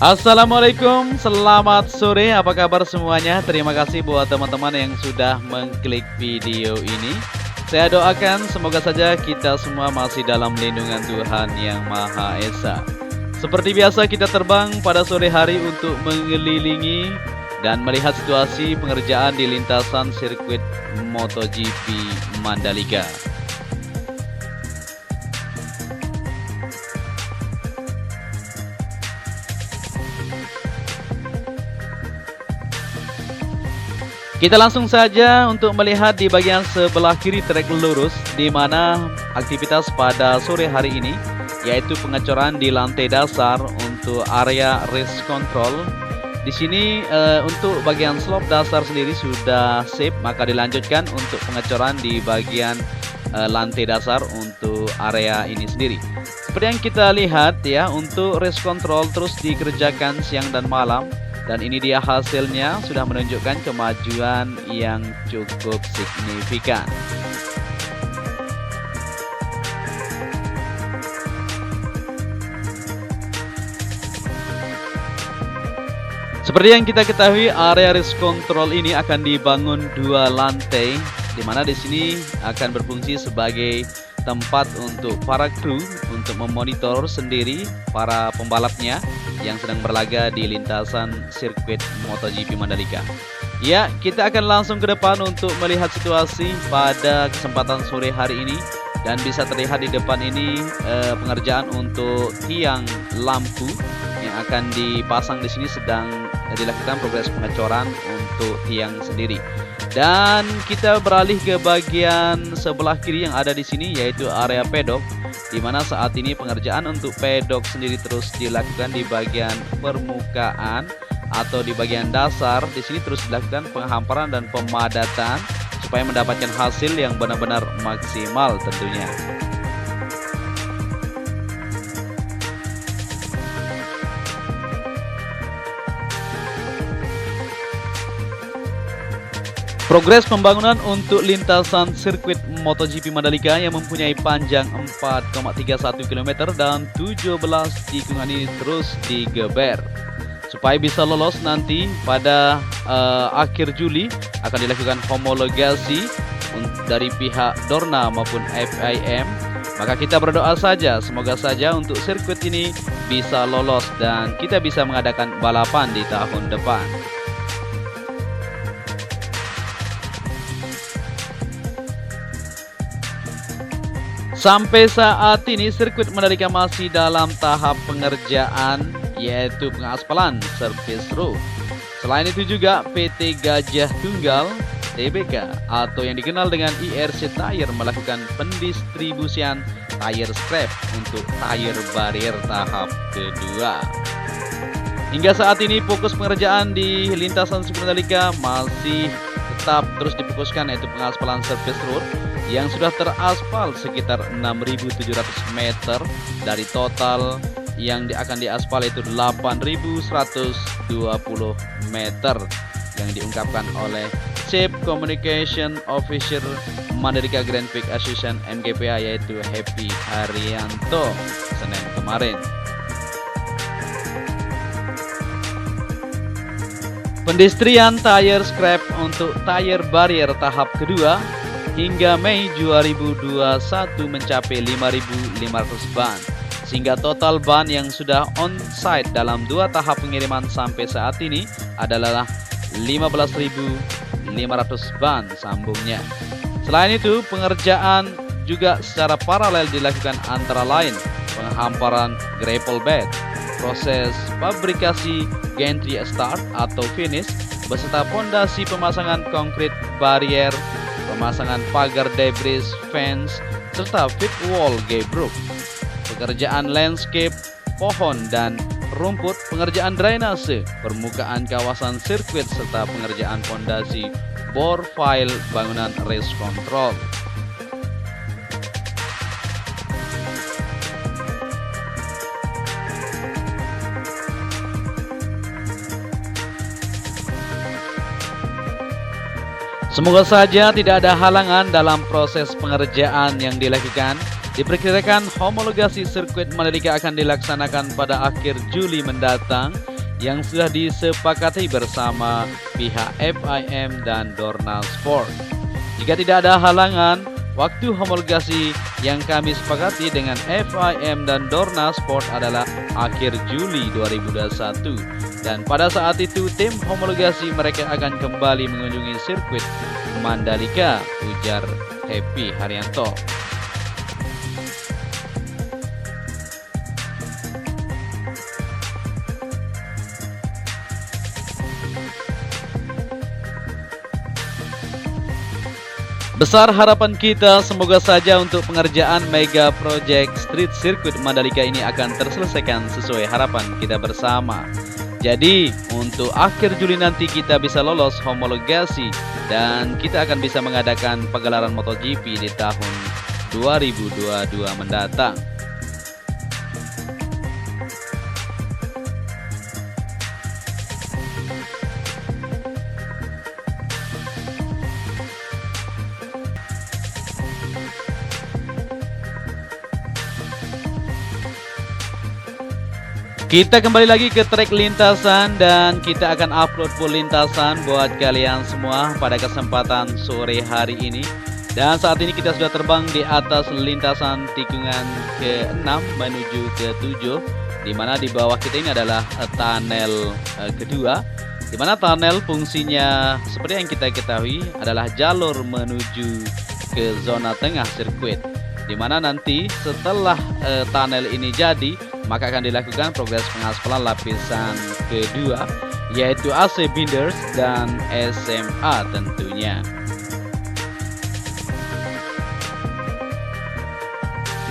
Assalamualaikum, selamat sore, apa kabar semuanya? Terima kasih buat teman-teman yang sudah mengklik video ini. Saya doakan semoga saja kita semua masih dalam lindungan Tuhan Yang Maha Esa. Seperti biasa kita terbang pada sore hari untuk mengelilingi dan melihat situasi pengerjaan di lintasan sirkuit MotoGP Mandalika. Kita langsung saja untuk melihat di bagian sebelah kiri trek lurus, di mana aktivitas pada sore hari ini yaitu pengecoran di lantai dasar untuk area race control. Di sini untuk bagian slope dasar sendiri sudah sip, maka dilanjutkan untuk pengecoran di bagian lantai dasar untuk area ini sendiri. Seperti yang kita lihat ya, untuk race control terus dikerjakan siang dan malam. Dan ini dia hasilnya, sudah menunjukkan kemajuan yang cukup signifikan. Seperti yang kita ketahui, area race control ini akan dibangun 2 lantai, di mana di sini akan berfungsi sebagai tempat untuk para kru untuk memonitor sendiri para pembalapnya yang sedang berlaga di lintasan sirkuit MotoGP Mandalika. Ya, kita akan langsung ke depan untuk melihat situasi pada kesempatan sore hari ini. Dan bisa terlihat di depan ini pengerjaan untuk tiang lampu yang akan dipasang di sini sedang dilakukan progres pengecoran untuk tiang sendiri. Dan kita beralih ke bagian sebelah kiri yang ada di sini, yaitu area pedok, di mana saat ini pengerjaan untuk pedok sendiri terus dilakukan di bagian permukaan atau di bagian dasar. Di sini terus dilakukan penghamparan dan pemadatan supaya mendapatkan hasil yang benar-benar maksimal tentunya. Progres pembangunan untuk lintasan sirkuit MotoGP Mandalika yang mempunyai panjang 4,31 km dan 17 tikungan ini terus digeber. Supaya bisa lolos nanti pada akhir Juli akan dilakukan homologasi dari pihak Dorna maupun FIM. Maka kita berdoa saja, semoga saja untuk sirkuit ini bisa lolos dan kita bisa mengadakan balapan di tahun depan. Sampai saat ini sirkuit Mandalika masih dalam tahap pengerjaan, yaitu pengaspalan surface road. Selain itu juga PT Gajah Tunggal TBK atau yang dikenal dengan IRC Tire melakukan pendistribusian tire scrap untuk tire barrier tahap kedua. Hingga saat ini fokus pengerjaan di lintasan sirkuit Mandalika masih tetap terus difokuskan, yaitu pengaspalan surface road yang sudah teraspal sekitar 6.700 meter dari total yang akan diaspal itu 8.120 meter yang diungkapkan oleh Chief Communication Officer Mandalika Grand Prix Association MGPA, yaitu Happy Haryanto Senin kemarin. Pendistrian tire scrap untuk tire barrier tahap kedua hingga Mei 2021 mencapai 5.500 ban, sehingga total ban yang sudah on-site dalam 2 tahap pengiriman sampai saat ini adalah 15.500 ban sambungnya. Selain itu, pengerjaan juga secara paralel dilakukan antara lain penghamparan gravel bed, proses fabrikasi gantry start atau finish, beserta pondasi pemasangan konkrit barrier, pemasangan pagar debris fence, serta fit wall gabruk, pekerjaan landscape, pohon dan rumput, pengerjaan drainase, permukaan kawasan sirkuit, serta pengerjaan pondasi bore file bangunan race control. Semoga saja tidak ada halangan dalam proses pengerjaan yang dilakukan. Diperkirakan homologasi sirkuit Mandalika akan dilaksanakan pada akhir Juli mendatang yang sudah disepakati bersama pihak FIM dan Dorna Sport. Jika tidak ada halangan, waktu homologasi yang kami sepakati dengan FIM dan Dorna Sport adalah akhir Juli 2021. Dan pada saat itu tim homologasi mereka akan kembali mengunjungi sirkuit Mandalika, ujar Happy Haryanto. Besar harapan kita semoga saja untuk pengerjaan mega project Street Circuit Mandalika ini akan terselesaikan sesuai harapan kita bersama. Jadi untuk akhir Juli nanti kita bisa lolos homologasi dan kita akan bisa mengadakan pagelaran MotoGP di tahun 2022 mendatang. Kita kembali lagi ke trek lintasan dan kita akan upload full lintasan buat kalian semua pada kesempatan sore hari ini. Dan saat ini kita sudah terbang di atas lintasan tikungan ke-6 menuju ke-7, di mana di bawah kita ini adalah tunnel kedua, di mana tunnel fungsinya seperti yang kita ketahui adalah jalur menuju ke zona tengah sirkuit, di mana nanti setelah tunnel ini jadi, maka akan dilakukan progres pengaspalan lapisan kedua, yaitu AC Binders dan SMA tentunya.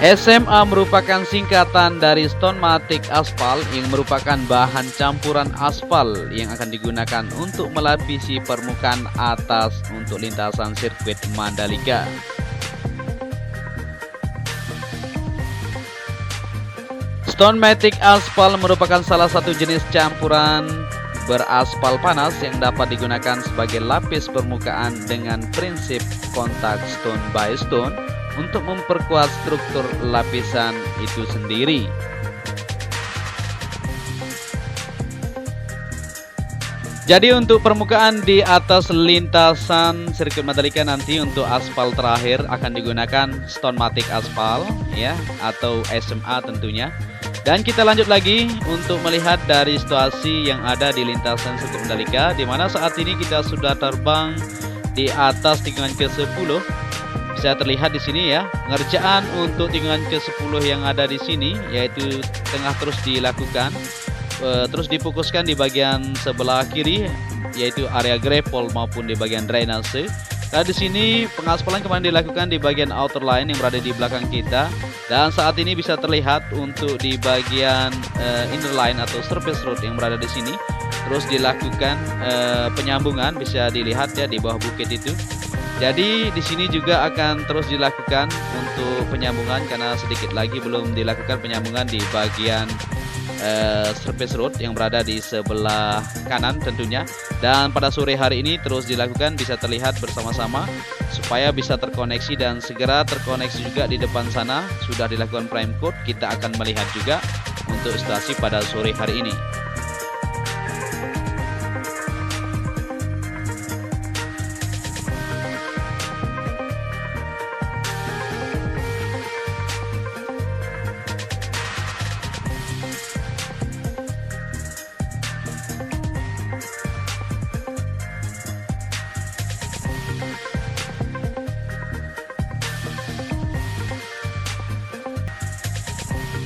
SMA merupakan singkatan dari Stonematic Aspal yang merupakan bahan campuran aspal yang akan digunakan untuk melapisi permukaan atas untuk lintasan sirkuit Mandalika. Stonematic Aspal merupakan salah satu jenis campuran beraspal panas yang dapat digunakan sebagai lapis permukaan dengan prinsip kontak stone by stone untuk memperkuat struktur lapisan itu sendiri. Jadi untuk permukaan di atas lintasan sirkuit Mandalika nanti untuk aspal terakhir akan digunakan Stonematic Aspal ya, atau SMA tentunya. Dan kita lanjut lagi untuk melihat dari situasi yang ada di lintasan sirkuit Mandalika, di mana saat ini kita sudah terbang di atas tikungan ke-10. Bisa terlihat di sini ya, pengerjaan untuk tikungan ke-10 yang ada di sini yaitu tengah terus dilakukan. Terus difokuskan di bagian sebelah kiri yaitu area gravel maupun di bagian drainase. Nah, di sini pengaspalan kemarin dilakukan di bagian outer line yang berada di belakang kita, dan saat ini bisa terlihat untuk di bagian inner line atau surface road yang berada di sini terus dilakukan penyambungan, bisa dilihat ya di bawah bukit itu. Jadi di sini juga akan terus dilakukan untuk penyambungan karena sedikit lagi belum dilakukan penyambungan di bagian surface road yang berada di sebelah kanan tentunya. Dan pada sore hari ini terus dilakukan, bisa terlihat bersama-sama supaya bisa terkoneksi dan segera terkoneksi juga di depan sana sudah dilakukan prime code. Kita akan melihat juga untuk situasi pada sore hari ini.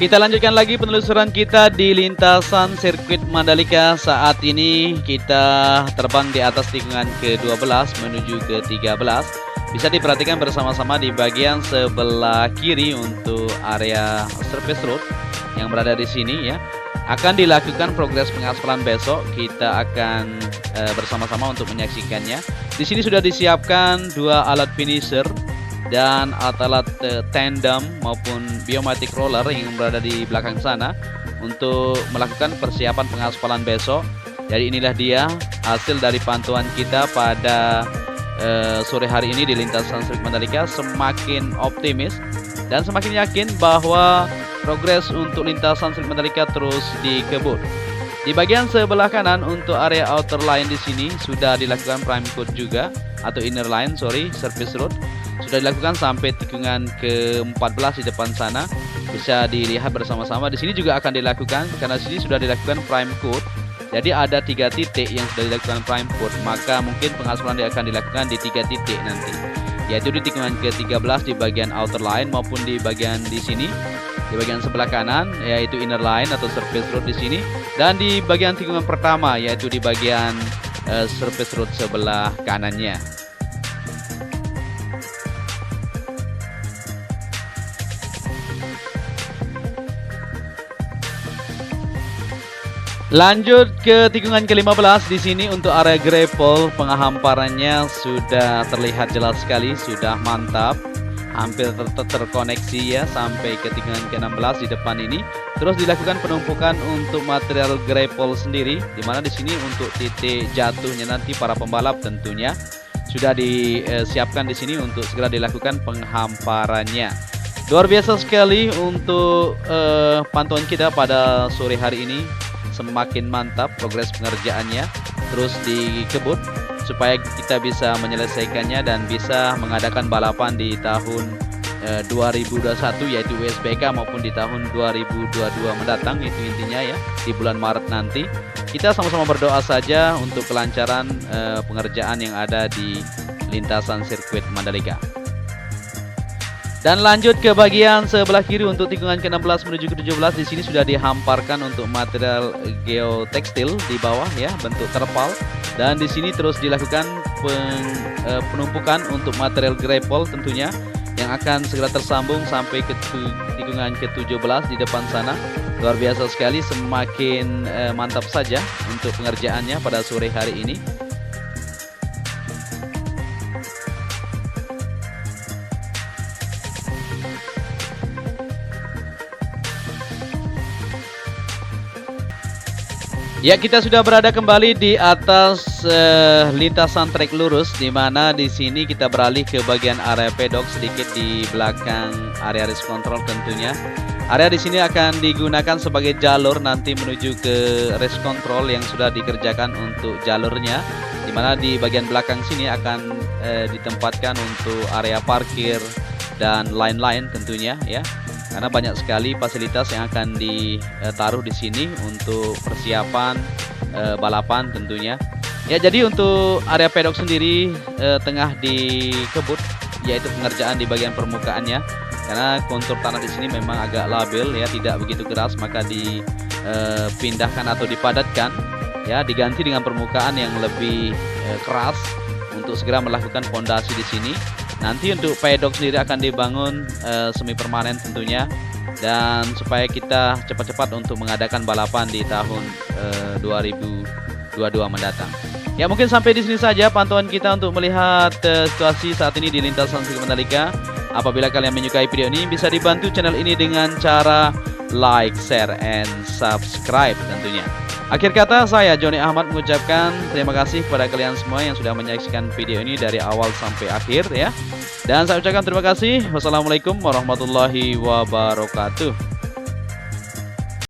Kita lanjutkan lagi penelusuran kita di lintasan sirkuit Mandalika. Saat ini kita terbang di atas tikungan ke-12 menuju ke-13. Bisa diperhatikan bersama-sama di bagian sebelah kiri untuk area surface road yang berada di sini ya. Akan dilakukan progres pengaspalan besok. Kita akan bersama-sama untuk menyaksikannya. Di sini sudah disiapkan dua alat finisher dan alat-alat tandem maupun biomatic roller yang berada di belakang sana untuk melakukan persiapan pengaspalan besok. Jadi inilah dia hasil dari pantauan kita pada sore hari ini di lintasan sirkuit Mandalika. Semakin optimis dan semakin yakin bahwa progres untuk lintasan sirkuit Mandalika terus dikebut. Di bagian sebelah kanan untuk area outer line di sini sudah dilakukan prime coat juga, atau inner line, surface road sudah dilakukan sampai tikungan ke-14 di depan sana. Bisa dilihat bersama-sama. Di sini juga akan dilakukan karena di sini sudah dilakukan prime coat. Jadi ada 3 titik yang sudah dilakukan prime coat, maka mungkin pengaspalan akan dilakukan di 3 titik nanti, yaitu di tikungan ke-13 di bagian outer line maupun di bagian di sini. Di bagian sebelah kanan yaitu inner line atau surface road di sini, dan di bagian tikungan pertama yaitu di bagian surface road sebelah kanannya. Lanjut ke tikungan ke-15 di sini untuk area gravel, penghamparannya sudah terlihat jelas sekali, sudah mantap. Hampir terkoneksi ya sampai ke tikungan ke-16 di depan ini. Terus dilakukan penumpukan untuk material gravel sendiri, di mana di sini untuk titik jatuhnya nanti para pembalap tentunya sudah disiapkan di sini untuk segera dilakukan penghamparannya. Luar biasa sekali untuk pantauan kita pada sore hari ini. Semakin mantap progres pengerjaannya, terus dikebut supaya kita bisa menyelesaikannya dan bisa mengadakan balapan di tahun 2021 yaitu USBK maupun di tahun 2022 mendatang, itu intinya ya, di bulan Maret nanti. Kita sama-sama berdoa saja untuk kelancaran pengerjaan yang ada di lintasan sirkuit Mandalika. Dan lanjut ke bagian sebelah kiri untuk tikungan ke-16 menuju ke-17, di sini sudah dihamparkan untuk material geotekstil di bawah ya, bentuk terpal, dan di sini terus dilakukan penumpukan untuk material gravel tentunya yang akan segera tersambung sampai ke tikungan ke-17 di depan sana. Luar biasa sekali, semakin mantap saja untuk pengerjaannya pada sore hari ini. Ya, kita sudah berada kembali di atas lintasan trek lurus, di mana di sini kita beralih ke bagian area pedok sedikit di belakang area race control tentunya. Area di sini akan digunakan sebagai jalur nanti menuju ke race control yang sudah dikerjakan untuk jalurnya, di mana di bagian belakang sini akan ditempatkan untuk area parkir dan lain-lain tentunya ya. Karena banyak sekali fasilitas yang akan ditaruh di sini untuk persiapan balapan tentunya. Ya, jadi untuk area pedok sendiri tengah dikebut, yaitu pengerjaan di bagian permukaannya. Karena kontur tanah di sini memang agak labil ya, tidak begitu keras, maka dipindahkan atau dipadatkan ya, diganti dengan permukaan yang lebih keras untuk segera melakukan fondasi di sini. Nanti untuk pedok sendiri akan dibangun semi permanen tentunya, dan supaya kita cepat-cepat untuk mengadakan balapan di tahun 2022 mendatang. Ya, mungkin sampai di sini saja pantauan kita untuk melihat situasi saat ini di lintasan sirkuit Mandalika. Apabila kalian menyukai video ini, bisa dibantu channel ini dengan cara like, share, and subscribe tentunya. Akhir kata, saya Joni Ahmad mengucapkan terima kasih kepada kalian semua yang sudah menyaksikan video ini dari awal sampai akhir ya. Dan saya ucapkan terima kasih. Wassalamualaikum warahmatullahi wabarakatuh.